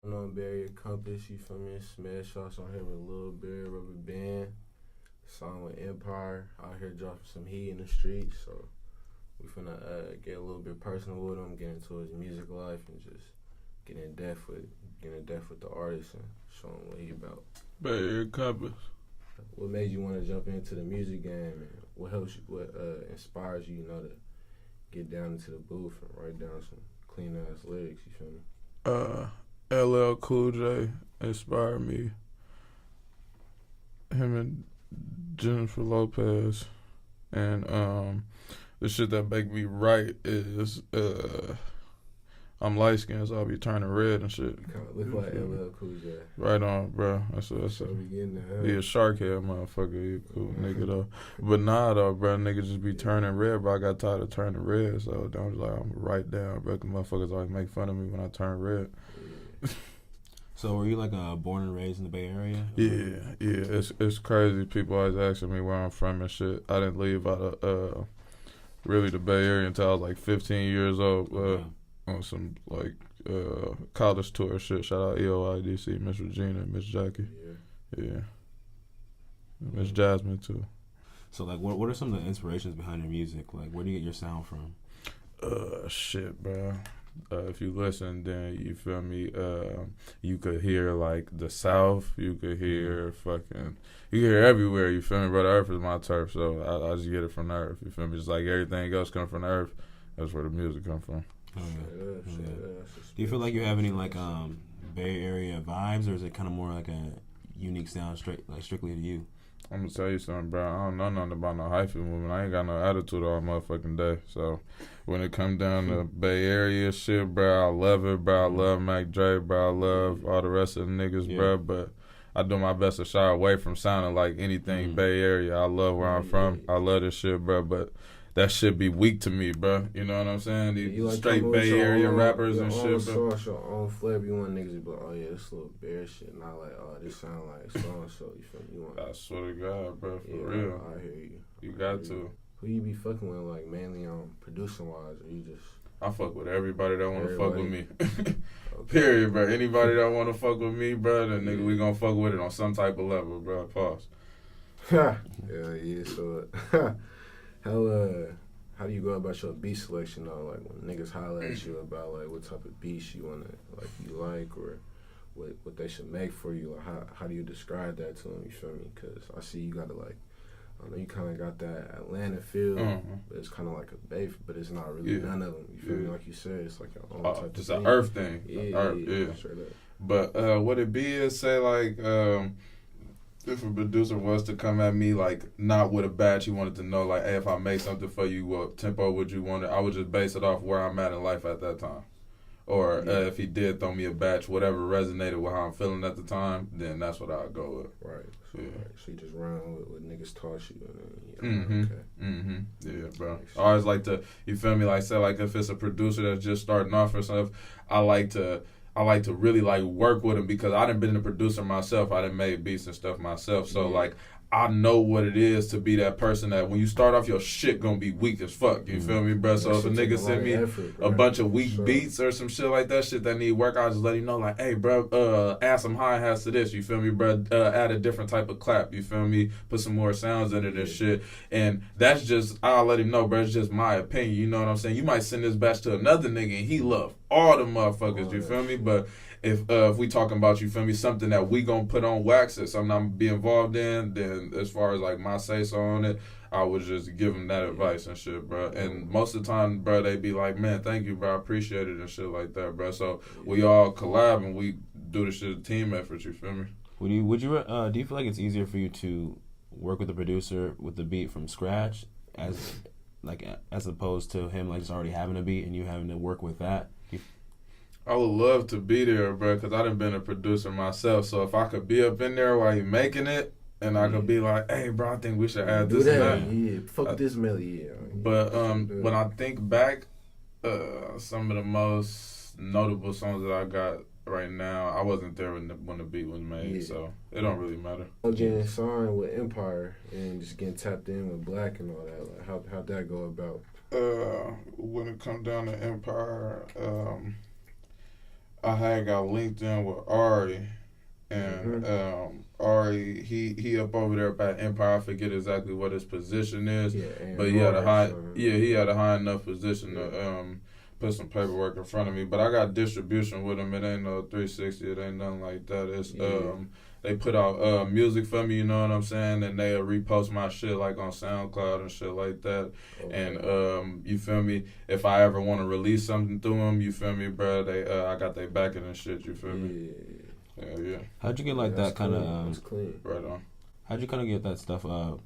On BayAreaCompass, you feel me? Shmed shots on here with LulBearRubberband. Song with Empire. Out here dropping some heat in the streets. So we finna get a little bit personal with him, get into his music life, and just get in depth with the artist and show him what he about. BayAreaCompass. What made you want to jump into the music game, and what helps you? What inspires you, to get down into the booth and write down some clean ass lyrics? You feel me? LL Cool J inspired me. Him and Jennifer Lopez. And the shit that make me write is I'm light skinned, so I'll be turning red and shit. You kind of look like LL Cool J. Right on, bro. That's So we getting there. He a shark head motherfucker. He a cool nigga though. But nah though, bro. Niggas just be turning red, bro. I got tired of turning red, so I was like, I'm gonna write down, bro. 'Cause motherfuckers always make fun of me when I turn red. So were you like born and raised in the Bay Area? Yeah. It's crazy. People always asking me where I'm from and shit. I didn't leave out of really the Bay Area until I was like 15 years old. On some like college tour shit. Shout out EOIDC, Miss Regina, Miss Jackie. Yeah. Miss Jasmine too. So like what are some of the inspirations behind your music? Like where do you get your sound from? Shit, bro. If you listen, then you feel me. You could hear like the South. You could hear you hear everywhere. You feel me, bro? The earth is my turf, so I just get it from the earth. You feel me? Just like everything else come from the earth. That's where the music come from. Do you feel like you have any like Bay Area vibes, or is it kind of more like a unique sound strictly to you? I'm gonna tell you something, bro. I don't know nothing about no hyphy movement. I ain't got no attitude all motherfucking day. So when it come down to Bay Area shit, bro, I love it, bro. I love Mac Dre, bro. I love all the rest of the niggas, bro. But I do my best to shy away from sounding like anything Bay Area. I love where I'm from. I love this shit, bro. But that shit be weak to me, bro. You know what I'm saying? These like straight Bay Area rappers and shit, bro. Your own flavor. You want niggas to be like, oh yeah, this little bear shit. Not like, oh, this sound like so and so. You feel me? You want? I swear to God, bro. For real. I hear you. You got to. Who you be fucking with, like mainly on producing wise, or you just? I fuck with everybody that want to fuck with me. Okay. Period, bro. Anybody that want to fuck with me, bro, then nigga, we gonna fuck with it on some type of level, bro. Pause. Yeah. So, how do you go about your beat selection though? Like when niggas holler at you about like what type of beats you like, or what they should make for you. Like how do you describe that to them? You feel me? Because I see you got to like. I know you kind of got that Atlanta feel, but it's kind of like a bay, but it's not really none of them. You feel me? Like you said, it's like your own type just of an thing. earth thing. Yeah. Straight up. But what it be is say like if a producer was to come at me like not with a batch, he wanted to know like, hey, if I make something for you, what tempo would you want it? I would just base it off where I'm at in life at that time. Or if he did throw me a batch, whatever resonated with how I'm feeling at the time, then that's what I'd go with. Right. So you just run with what niggas taught you. Yeah, bro. I always like to, you feel me, like say like if it's a producer that's just starting off or stuff, I like to really like work with him because I done been a producer myself. I done made beats and stuff myself. So like I know what it is to be that person that when you start off your shit gonna be weak as fuck. You feel me, bro? So if a nigga send me a bunch of weak beats or some shit like that need work, I'll just let him know like, hey, bro, add some hi-hats to this. You feel me, bro? Add a different type of clap. You feel me? Put some more sounds in it and shit. And that's just, I'll let him know, bro. It's just my opinion. You know what I'm saying? You might send this batch to another nigga and he love all the motherfuckers. You feel me? But if we talking about, you feel me, something that we gonna put on wax or something I'm be involved in, then as far as like my say so on it, I would just give them that advice and shit, bro. And most of the time, bro, they be like, man, thank you, bro, I appreciate it and shit like that, bro. So we all collab and we do the shit team effort. You feel me? Do you feel like it's easier for you to work with the producer with the beat from scratch as opposed to him like just already having a beat and you having to work with that? I would love to be there, bro, because I done been a producer myself. So if I could be up in there while he making it, and I could be like, hey, bro, I think we should add this and that. Yeah, fuck this melody, But when I think back, some of the most notable songs that I got right now, I wasn't there when the beat was made, so it don't really matter. Getting signed with Empire and just getting tapped in with Black and all that, like how'd that go about? When it come down to Empire, I had got linked in with Ari, and Ari, he up over there by Empire. I forget exactly what his position is, but he had a high enough position to put some paperwork in front of me. But I got distribution with him. It ain't no 360. It ain't nothing like that. It's they put out music for me, you know what I'm saying, and they repost my shit like on SoundCloud and shit like that. And you feel me? If I ever want to release something through them, you feel me, bro? They I got their backing and shit. You feel me? Yeah. How'd you get like that kind of? Right on. How'd you kind of get that stuff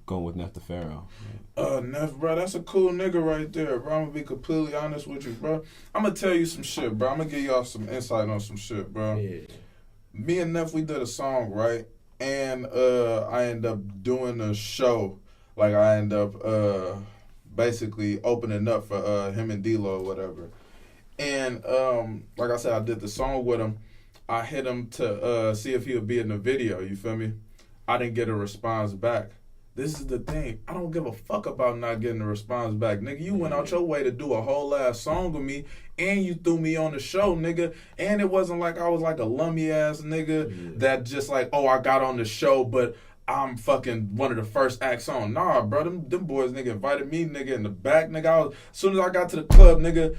going with Neff the Pharaoh? Neff, bro, that's a cool nigga right there, bro. I'm gonna be completely honest with you, bro. I'm gonna tell you some shit, bro. I'm gonna give y'all some insight on some shit, bro. Yeah. Me and Neff, we did a song, right? And I end up doing a show. Like, I end up basically opening up for him and D-Lo or whatever. And like I said, I did the song with him. I hit him to see if he would be in the video, you feel me? I didn't get a response back. This is the thing. I don't give a fuck about not getting a response back. Nigga, you went out your way to do a whole ass song with me, and you threw me on the show, nigga. And it wasn't like I was like a lummy ass nigga that just like, oh, I got on the show, but I'm fucking one of the first acts on. Nah, bro, them boys, nigga, invited me, nigga, in the back, nigga. As soon as I got to the club, nigga,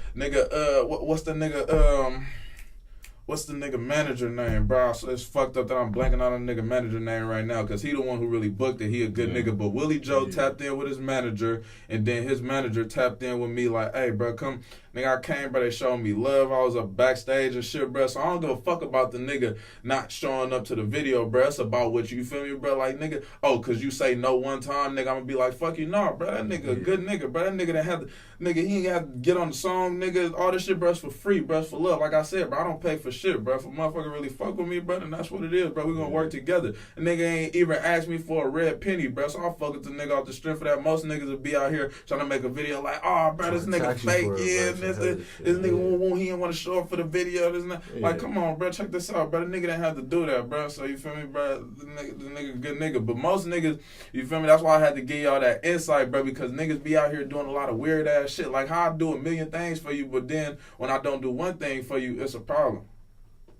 what's the nigga manager name, bro? So it's fucked up that I'm blanking on the nigga manager name right now, because he the one who really booked it. He a good nigga. But Willie Joe tapped in with his manager, and then his manager tapped in with me like, hey, bro, come. Nigga, I came, bro, they showed me love. I was up backstage and shit, bro. So I don't give a fuck about the nigga not showing up to the video, bro. It's about what you feel me, bro? Like, nigga, because you say no one time, nigga, I'm gonna be like, fuck you, nah, bro. That nigga a good nigga, bro. That nigga that had nigga, he ain't had to get on the song, nigga. All this shit, bro, it's for free, bro. It's for love. Like I said, bro, I don't pay for shit, bro. If a motherfucker really fuck with me, bro, then that's what it is, bro. We gonna work together. A nigga ain't even asked me for a red penny, bro. So I'll fuck with the nigga off the strength of that. Most niggas will be out here trying to make a video like, oh, bro, this nigga fake, this nigga he didn't want to show up for the video. Like, come on, bro, check this out, bro. The nigga didn't have to do that, bro. So you feel me, bro? The nigga good nigga. But most niggas, you feel me? That's why I had to give y'all that insight, bro, because niggas be out here doing a lot of weird ass shit. Like how I do a million things for you, but then when I don't do one thing for you, it's a problem.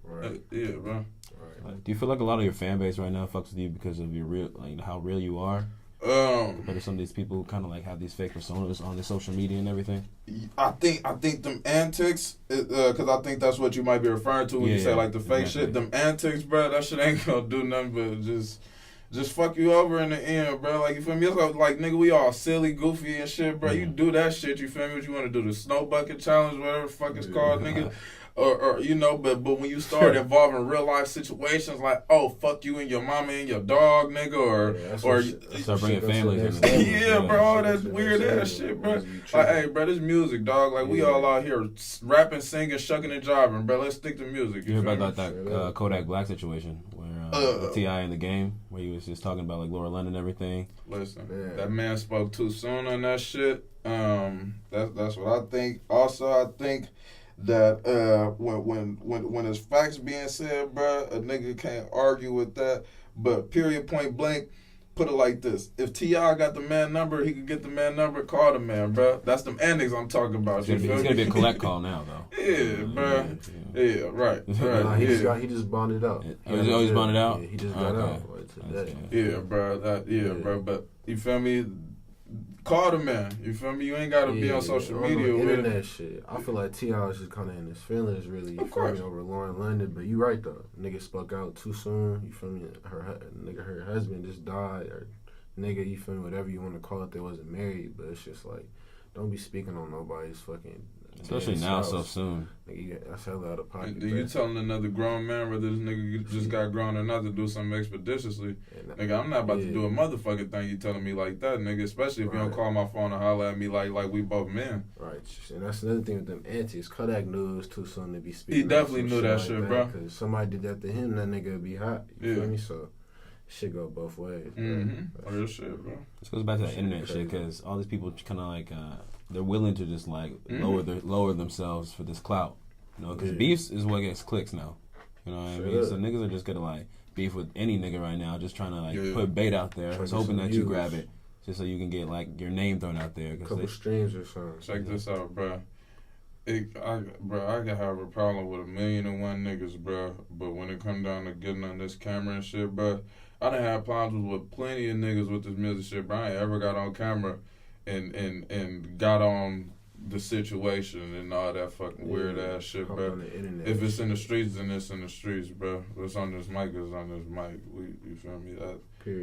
Right. Yeah, bro. Right. Do you feel like a lot of your fan base right now fucks with you because of your real, like how real you are? Compared to some of these people who kind of like have these fake personas on their social media and everything. I think them antics, because I think that's what you might be referring to when you say like the fake shit. Them antics, bro, that shit ain't gonna do nothing but just fuck you over in the end, bro. Like, you feel me? It's like, nigga, we all silly, goofy and shit, bro. You do that shit, you feel me? What you want to do? The snow bucket challenge, whatever the fuck it's called, nigga. Or you know, but when you start involving real life situations like, oh, fuck you and your mama and your dog, nigga, or start bringing families in. Bro, all that weird ass shit, bro. Like, hey, bro, this music, dog. Like, we all out here rapping, singing, shucking, and jiving, bro. Let's stick to music. You heard about that Kodak Black situation where T.I. in the game, where he was just talking about like Laura London and everything. Listen, that man spoke too soon on that shit. That's what I think. Also, I think that when there's facts being said, bro, a nigga can't argue with that. But period, point blank, put it like this: if T.I. got the man number, he could get the man number. Call the man, bro. That's them antics I'm talking about. It's gonna be a collect call now, though. Yeah, bro. Yeah, right. Nah, he just bonded out. He's bonded out. Yeah, he just got out today. Yeah, bro. Bro. But you feel me? Call the man. You feel me? You ain't gotta be on social media with internet shit. I feel like T.I. was just kind of in his feelings, really. You feel me, over Lauren London. But you right though. Nigga spoke out too soon. You feel me? Her husband just died, or nigga, you feel me? Whatever you want to call it, they wasn't married. But it's just like, don't be speaking on nobody's fucking. Especially now, so soon. Nigga, that's hella out of pocket. You telling another grown man whether this nigga just got grown or not to do something expeditiously? Nigga, I'm not about to do a motherfucking thing. You telling me like that, nigga? Especially if you don't call my phone and holler at me like we both men. Right, and that's another thing with them antics. Kodak knew it was too soon to be speaking. He definitely knew that shit, bro. Because somebody did that to him, that nigga would be hot. You feel me? So shit go both ways. Real shit, bro. This goes back to that internet shit, because all these people kind of like they're willing to just like lower themselves for this clout, you know, because beefs is what gets clicks now, you know what I mean? So niggas are just gonna like beef with any nigga right now, just trying to like put bait out there, just hoping that you grab it, just so you can get like your name thrown out there. Couple streams or something. Check this out, bro. Bro, I can have a problem with 1,000,001 niggas, bro. But when it come down to getting on this camera and shit, bro, I done had problems with plenty of niggas with this music shit, bro. I ain't ever got on camera and got on the situation and all that fucking weird ass shit, bro. If it's in the streets, then it's in the streets, bro. What's on this mic is on this mic. You feel me?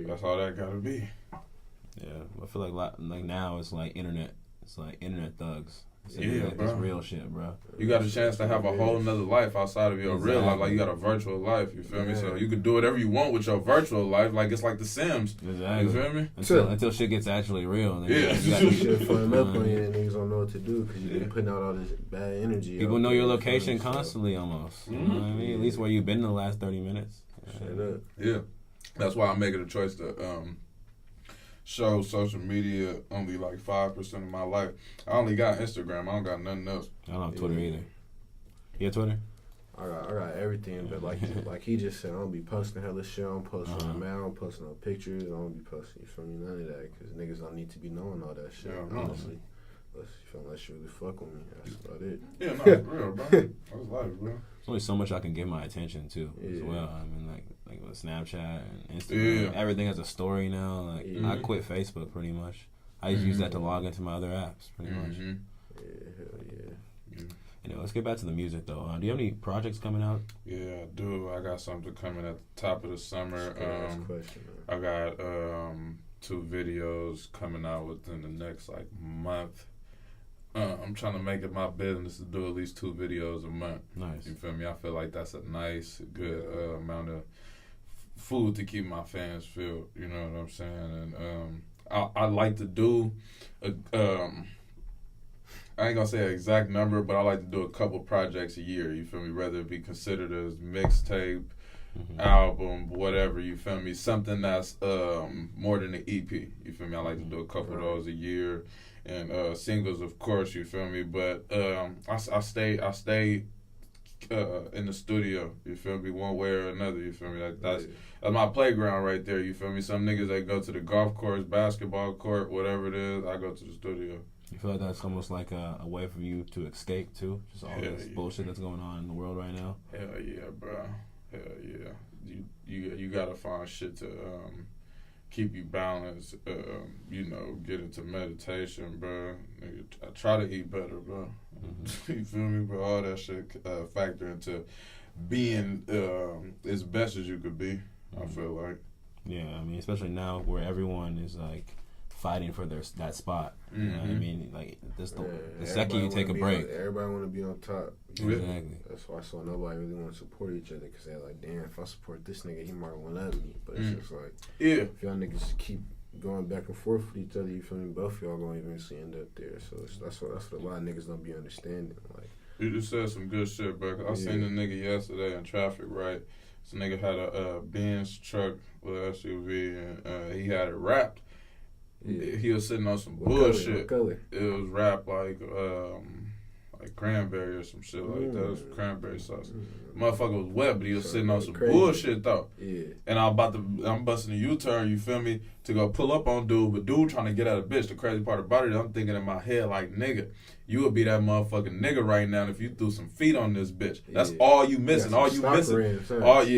That's all that gotta be. Yeah, I feel like now it's like internet. It's like internet thugs. Yeah, bro. It's real shit, bro. You got a chance to have a whole nother life outside of your real life. Like, you got a virtual life, you feel me? So you could do whatever you want with your virtual life. Like, it's like The Sims. Exactly. You feel me? Until shit gets actually real. Yeah. Shit flying up on you and niggas don't know what to do because you've been putting out all this bad energy. People know your location constantly almost. You know what I mean? At least where you've been in the last 30 minutes. Straight up. Yeah. That's why I'm making a choice to show social media only like 5% of my life. I only got Instagram. I don't got nothing else. I don't have Twitter either. You have Twitter? I got everything, but like he just said, I don't be posting hella shit. I don't post on I don't post no pictures. I don't be posting, you feel me, none of that, because niggas don't need to be knowing all that shit, honestly. Unless you really fuck with me, that's about it. Yeah, no, it's real, bro. That's life, bro. There's only so much I can give my attention to as well. I mean, like with Snapchat and Instagram, everything has a story now. Like I quit Facebook pretty much. I just use that to log into my other apps pretty much. Yeah, hell yeah. Anyway, let's get back to the music though. Do you have any projects coming out? Yeah, I do. I got something coming at the top of the summer. Question, I got 2 videos coming out within the next like month. I'm trying to make it my business to do at least 2 videos a month. Nice. You feel me? I feel like that's a nice, good amount of food to keep my fans filled. You know what I'm saying? And I like to do I ain't gonna say an exact number, but I like to do a couple projects a year. You feel me? Whether it be considered as mixtape, album, whatever. You feel me? Something that's more than an EP. You feel me? I like to do a couple of those a year. And singles, of course, you feel me. But I stay in the studio. You feel me? One way or another. You feel me? Like that's my playground right there. You feel me? Some niggas they go to the golf course, basketball court, whatever it is. I go to the studio. You feel like that's almost like a way for you to escape too? Just all this bullshit that's going on in the world right now. Hell yeah, bro. Hell yeah. You gotta find shit to keep you balanced, you know, get into meditation, bro. I try to eat better, bro. You feel me, bro? All that shit factor into being as best as you could be, I feel like. Yeah, I mean, especially now where everyone is, like, fighting for that spot. You know what I mean? Like, the second you take a break. Everybody want to be on top. Exactly. That's why I saw nobody really want to support each other, because they're like, damn, if I support this nigga, he might want to love me. But it's just like, if y'all niggas keep going back and forth with each other, you feel me, both y'all going to eventually end up there. So that's what a lot of niggas don't be understanding. Like, you just said some good shit, bro. I seen a nigga yesterday in traffic, right? This nigga had a Benz truck with an SUV, and he had it wrapped. He was sitting on some bullshit. What color? It was wrapped like cranberry or some shit like that. It was cranberry sauce. Motherfucker was wet, but he was sitting on some bullshit though. Yeah. And I'm busting a U-turn, you feel me, to go pull up on dude, but dude trying to get at a bitch. The crazy part about it, I'm thinking in my head like, nigga, you would be that motherfucking nigga right now if you threw some feet on this bitch. That's all you missing. All you missing.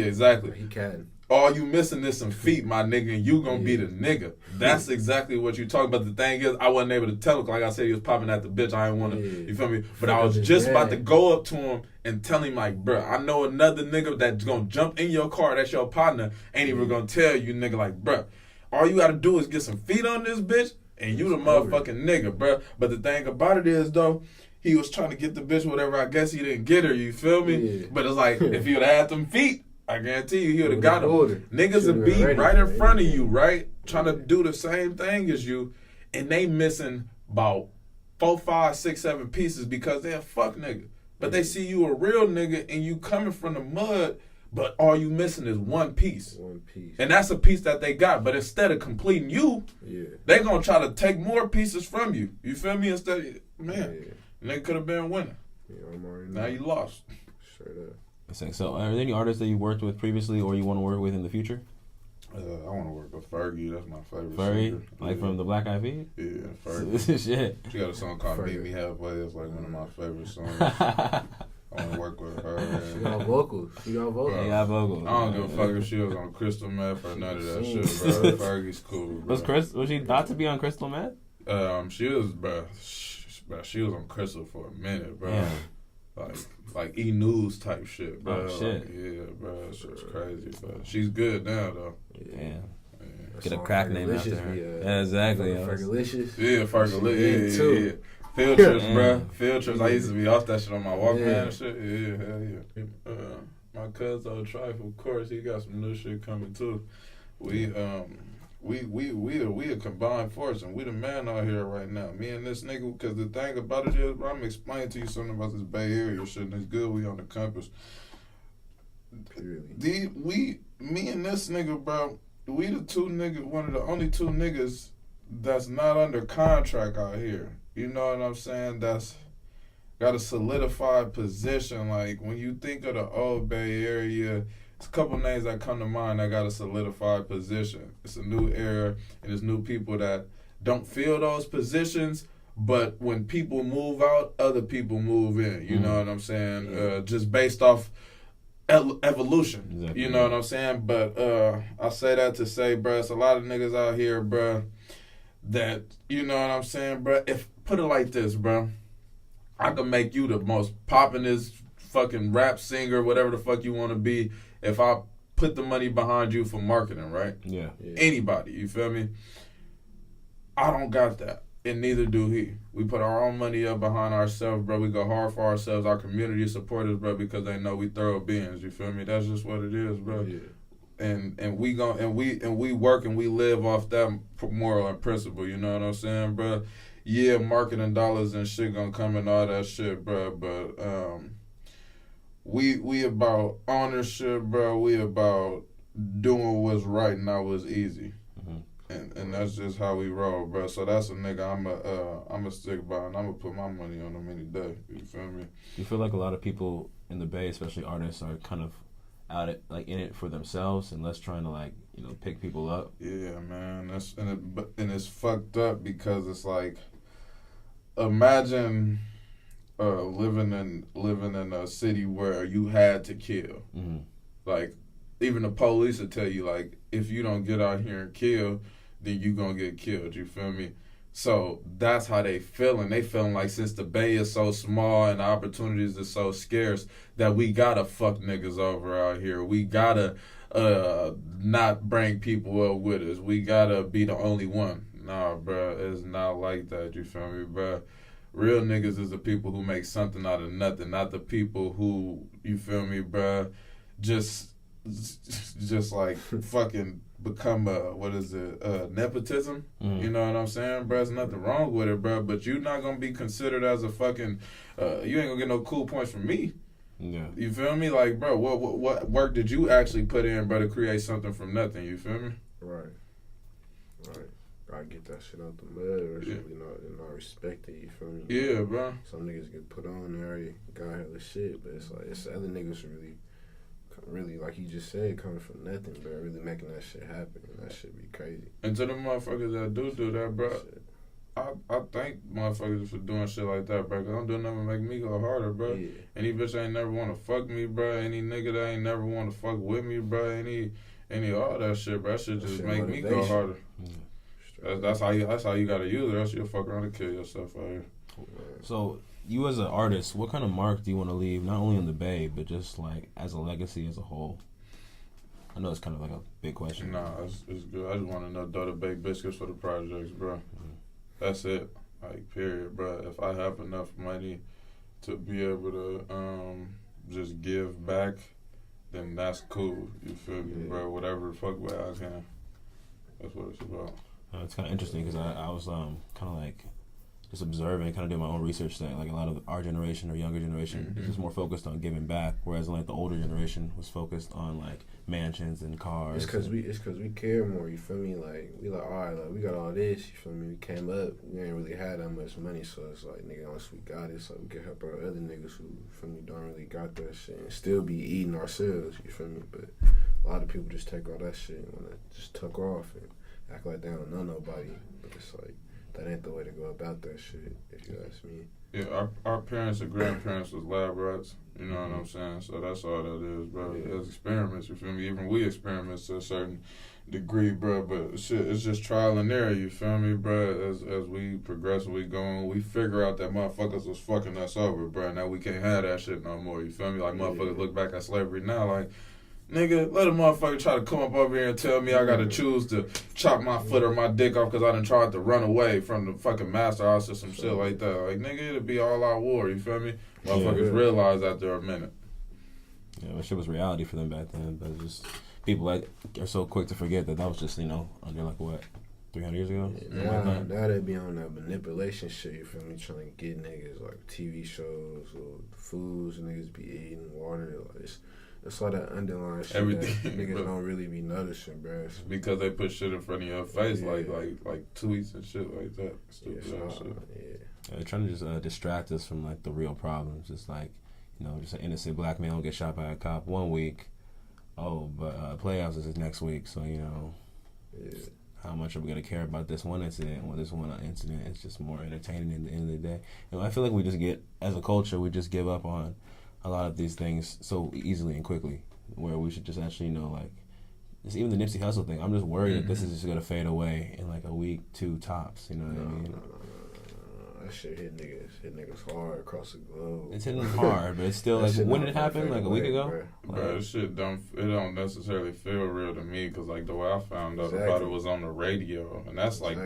Exactly. He can. All you missing is some feet, my nigga, and you gonna be the nigga. That's exactly what you talking about. The thing is, I wasn't able to tell him. Like I said, he was popping at the bitch. I didn't want to, you feel me? But I was just about to go up to him and tell him, like, bro, I know another nigga that's gonna jump in your car, that's your partner, ain't even gonna tell you, nigga, like, bro, all you gotta do is get some feet on this bitch, and you the motherfucking nigga, bro. But the thing about it is, though, he was trying to get the bitch whatever. I guess he didn't get her, you feel me? Yeah. But it's like, if he would have had them feet, I guarantee you, he would have got him. Niggas would be right in front of you, right? Trying to do the same thing as you, and they missing about 4, 5, 6, 7 pieces because they a fuck nigga. But they see you a real nigga and you coming from the mud, but all you missing is one piece. And that's a piece that they got. But instead of completing you, they gonna try to take more pieces from you. You feel me? Instead of, nigga could have been winning. Now you lost. Straight up. So are there any artists that you worked with previously or you want to work with in the future? I want to work with Fergie. That's my favorite Fergie, singer. like from the Black Eyed Peas. Yeah, Fergie. Shit. She got a song called Fergie. "Meet Me Halfway." It's like one of my favorite songs. I want to work with her. She got vocals. She got vocals. They got vocals. I don't give a fuck if she was on crystal meth or none of that shit, bro. Fergie's cool, bro. Was she thought to be on crystal meth? She was, bro. She was on crystal for a minute, bro. Yeah. Like E News type shit, bro. Oh, shit. Like, yeah, bro. That shit's crazy, but she's good now though. Yeah. That Get a song crack name Fergalicious after her. be, Yeah, exactly. Fergalicious. Yeah, Fergie. too. Yeah. Field trips, Yeah. bro. Field trips. I used to be off that shit on my Walkman Yeah. and shit. Yeah, hell yeah. My cousin old Trife, of course, he got some new shit coming too. We a combined force, and we the man out here right now. Me and this nigga, because the thing about it is, bro, I'm explaining to you something about this Bay Area shit, and it's good we on the compass. Me and this nigga, bro, we the two niggas, one of the only two niggas that's not under contract out here. You know what I'm saying? That's got a solidified position. Like, when you think of the old Bay Area, it's a couple names that come to mind that got a solidified position. It's a new era, and it's new people that don't fill those positions, but when people move out, other people move in. You know what I'm saying? Just based off evolution. Exactly. You know what I'm saying? But I say that to say, bruh, it's a lot of niggas out here, bruh, that, you know what I'm saying, bruh? If, put it like this, bruh. I could make you the most poppin'est fucking rap singer, whatever the fuck you want to be, if I put the money behind you for marketing, right? Yeah. Anybody, you feel me? I don't got that, and neither do he. We put our own money up behind ourselves, bro. We go hard for ourselves. Our community support us, bro, because they know we thorough beings. You feel me? That's just what it is, bro. Yeah. And we work and we live off that moral and principle. You know what I'm saying, bro? Yeah, marketing dollars and shit gonna come and all that shit, bro. But we about ownership, bro. We about doing what's right, not what's easy. And that's just how we roll, bro. So that's a nigga I'm a stick by, and I'm gonna put my money on him any day. You feel me? You feel like a lot of people in the Bay, especially artists, are kind of out it, like in it for themselves and less trying to, like, you know, pick people up. Yeah, man. And it's fucked up because it's like, imagine living in a city where you had to kill. Like, even the police will tell you, like, if you don't get out here and kill, then you gonna get killed. You feel me? So that's how they feeling. They feeling like, since the Bay is so small and the opportunities are so scarce, that we gotta fuck niggas over out here. We gotta not bring people up with us. We gotta be the only one. Nah, bro, it's not like that. You feel me, bro? Real niggas is the people who make something out of nothing, not the people who, you feel me, bro, just like fucking become nepotism. You know what I'm saying, bro? There's nothing wrong with it, bro, but you're not gonna be considered as a fucking you ain't gonna get no cool points from me. Yeah. You feel me? Like, bro, what work did you actually put in, bro, to create something from nothing? You feel me? Right. I get that shit out the mud, or really not respect it. You feel me? Yeah, bro. Some niggas get put on there, already got hella shit, but it's like, it's the other niggas really, like you just said, coming from nothing, but really making that shit happen, and that shit be crazy. And to the motherfuckers that do that, bro, I thank motherfuckers for doing shit like that, bro, because I'm doing nothing to make me go harder, bro. Yeah. Any bitch ain't never want to fuck me, bro. Any nigga that ain't never want to fuck with me, bro. Any all that shit, bro. That shit just make me go harder. That's how you gotta use it. Else you'll fuck around and kill yourself out here. So, you as an artist, what kind of mark do you want to leave, not only in the Bay, but just like as a legacy as a whole? I know it's kind of like a big question. Nah, it's good. I just want to know the bake biscuits for the projects, bro. That's it. Like, period, bro. If I have enough money to be able to just give back, then that's cool. You feel me, bro? Whatever the fuck way I can. That's what it's about. It's kind of interesting because I was kind of like just observing, kind of doing my own research that like a lot of our generation or younger generation is just more focused on giving back, whereas like the older generation was focused on like mansions and cars. It's because we care more. You feel me? Like, we like, all right, like, we got all this. You feel me? We came up, we ain't really had that much money, so it's like, nigga, unless we got it, so we can help our other niggas who, you feel me, don't really got that shit and still be eating ourselves. You feel me? But a lot of people just take all that shit and wanna just tuck off and act like they don't know nobody. But it's like that ain't the way to go about that shit, if you ask me. Yeah, our parents and grandparents was lab rats. You know what I'm saying? So that's all that is, bro. Yeah. It's experiments. You feel me? Even we experiments to a certain degree, bro. But shit, it's just trial and error. You feel me, bro? As we progress, we go on, we figure out that motherfuckers was fucking us over, bro. Now we can't have that shit no more. You feel me? Like motherfuckers look back at slavery now, like. Nigga, let a motherfucker try to come up over here and tell me I gotta choose to chop my foot or my dick off because I done tried to run away from the fucking master house or some shit like that. Like, nigga, it'll be all out war, you feel me? Motherfuckers realize after a minute. Yeah, that shit was reality for them back then. But just people like are so quick to forget that was just, under like what, 300 years ago? Yeah, now they be on that manipulation shit, you feel me? Trying to get niggas like TV shows or foods niggas be eating, water, like it's all that underlying shit Everything, that niggas don't really be noticing, bro. Because they put shit in front of your face, like tweets and shit like that. Stupid ass shit. Yeah, they're trying to just distract us from like the real problems. It's like, just an innocent black man will get shot by a cop 1 week. Oh, but playoffs is next week, so how much are we gonna care about this one incident? Well, this one incident is just more entertaining at the end of the day. I feel like we just as a culture, we just give up on a lot of these things so easily and quickly, where we should just actually it's even the Nipsey Hussle thing. I'm just worried that this is just gonna fade away in like a week, 2 tops. You know what I mean? No. That shit hit niggas hard across the globe. It's hitting them hard, but it's still like, when did it happen? Like a week ago? Bro, this shit don't necessarily feel real to me because like the way I found out about it was on the radio, and that's like.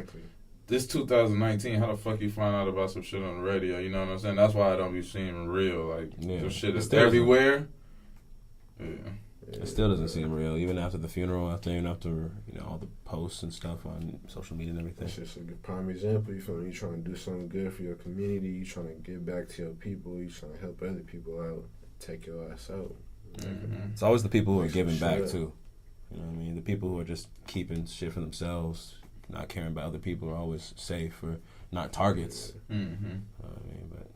This 2019, how the fuck you find out about some shit on the radio? You know what I'm saying? That's why I don't be seeing real. Like, the shit is everywhere. Yeah. It still doesn't seem real, even after the funeral, after all the posts and stuff on social media and everything. That's just a good prime example. You feel me? You trying to do something good for your community. You trying to give back to your people. You trying to help other people out. Take your ass out. Mm-hmm. It's always the people who are giving back, too. You know what I mean? The people who are just keeping shit for themselves, not caring about other people, are always safe or not targets. Mm-hmm. But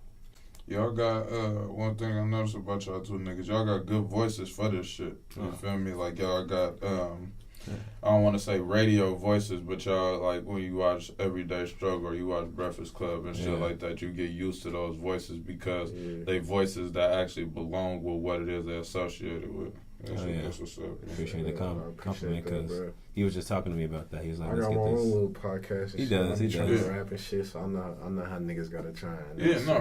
y'all got one thing I noticed about y'all two niggas. Y'all got good voices for this shit. You feel me? Like y'all got I don't want to say radio voices, but y'all like when you watch Everyday Struggle or you watch Breakfast Club and shit like that, you get used to those voices because they voices that actually belong with what it is they're associated with. That's what's up. Appreciate the compliment because he was just talking to me about that. He was like, I got my own little podcast. And he does. He does. Rap and shit, so I know how niggas gotta try.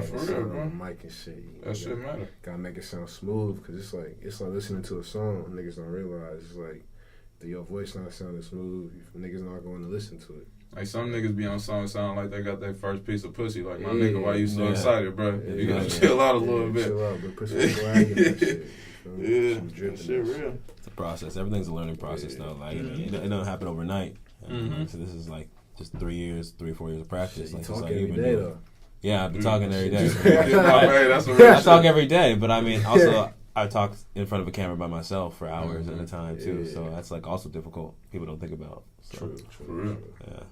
For real, bro. On the mic and shit. That shit matter. Gotta make it sound smooth because it's like listening to a song. Niggas don't realize it's like your voice not sounding smooth. Niggas not going to listen to it. Like some niggas be on songs sound like they got their first piece of pussy. Like my nigga, why you so excited, bro? You gotta chill out a little bit. Chill out, but put some swag in that shit. That shit real. It's a process. Everything's a learning process, though. Like it don't happen overnight. So this is like just 3 or 4 years of practice. Shit, like you talk like every day, though. Yeah, I've been talking every day. I talk every day, but I mean, also I talk in front of a camera by myself for hours at a time too. So that's like also difficult. People don't think about. So. True. For real. Yeah.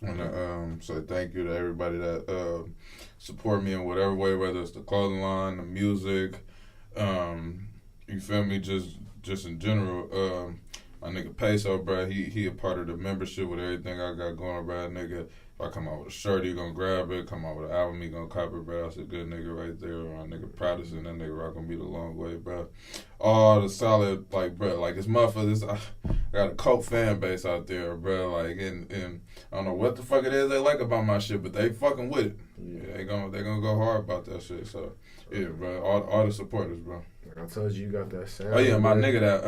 I want to say thank you to everybody that support me in whatever way, whether it's the clothing line, the music, you feel me, just in general. My nigga Peso, bro, he a part of the membership with everything I got going, bro. Nigga, if I come out with a shirt, he gonna grab it. Come out with an album, he gonna copy it, bro. That's a good nigga right there. My nigga Protestant, that nigga rock gonna be the long way, bro. All the solid, like, bro, like, this motherfucker, I got a cult fan base out there, bro. Like, and I don't know what the fuck it is they like about my shit, but they fucking with it. Yeah, they gonna go hard about that shit. So, yeah, bro, all the supporters, bro. Like I told you got that sound. Oh yeah, my nigga that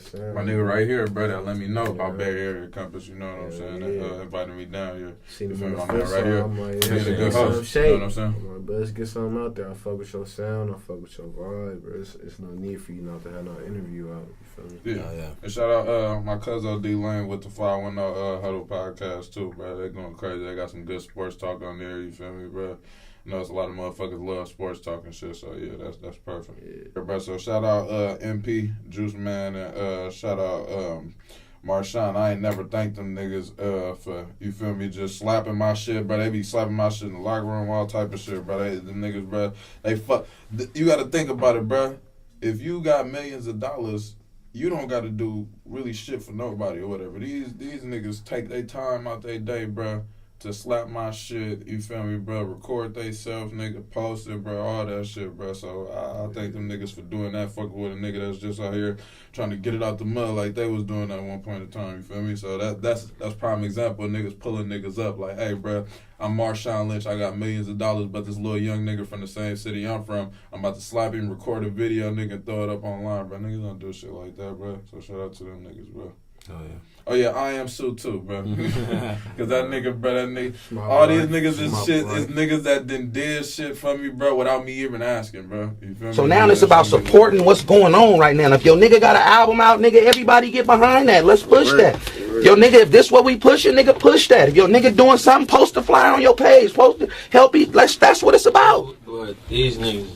sound. my nigga right here, bro, that let me know about BayAreaCompass. You know what I'm saying? That invited me down here. Seen him my on man right here. I'm like, He's a good host. You know what I'm saying? I'm like, let's get something out there. I fuck with your sound. I fuck with your vibe, bro. It's no need for you not to have no interview out. You feel me? Yeah. And shout out my cousin D Lane with the 510 Huddle podcast too, bro. They going crazy. They got some good sports talk on there. You feel me, bro? You know, it's a lot of motherfuckers love sports talk and shit, so yeah, that's perfect. Yeah. Bro, so shout out MP, Juice Man, and shout out Marshawn. I ain't never thanked them niggas for, you feel me, just slapping my shit, bro. They be slapping my shit in the locker room, all type of shit, bro. Them niggas, bro, they fuck. You gotta think about it, bro. If you got millions of dollars, you don't got to do really shit for nobody or whatever. These niggas take their time out their day, bro, to slap my shit, you feel me, bro, record they self, nigga, post it, bro, all that shit, bro. So I thank them niggas for doing that, fucking with a nigga that's just out here trying to get it out the mud like they was doing at one point in time, you feel me? So that's prime example of niggas pulling niggas up, like, hey, bro, I'm Marshawn Lynch, I got millions of dollars, but this little young nigga from the same city I'm from, I'm about to slap him, record a video, nigga, and throw it up online, bro. Niggas don't do shit like that, bro. So shout out to them niggas, bro. Oh yeah. Oh yeah, I am Sue too, bro. Cause that nigga, bro, all these niggas is shit is niggas that did shit for me, bro, without me even asking, bro. You feel me? So now it's about supporting what's going on right now. And if your nigga got an album out, nigga, everybody get behind that. Let's push that. Yo, nigga, if this what we pushing, nigga, push that. If your nigga doing something, post a flyer on your page. Post it, help you. That's what it's about. But these niggas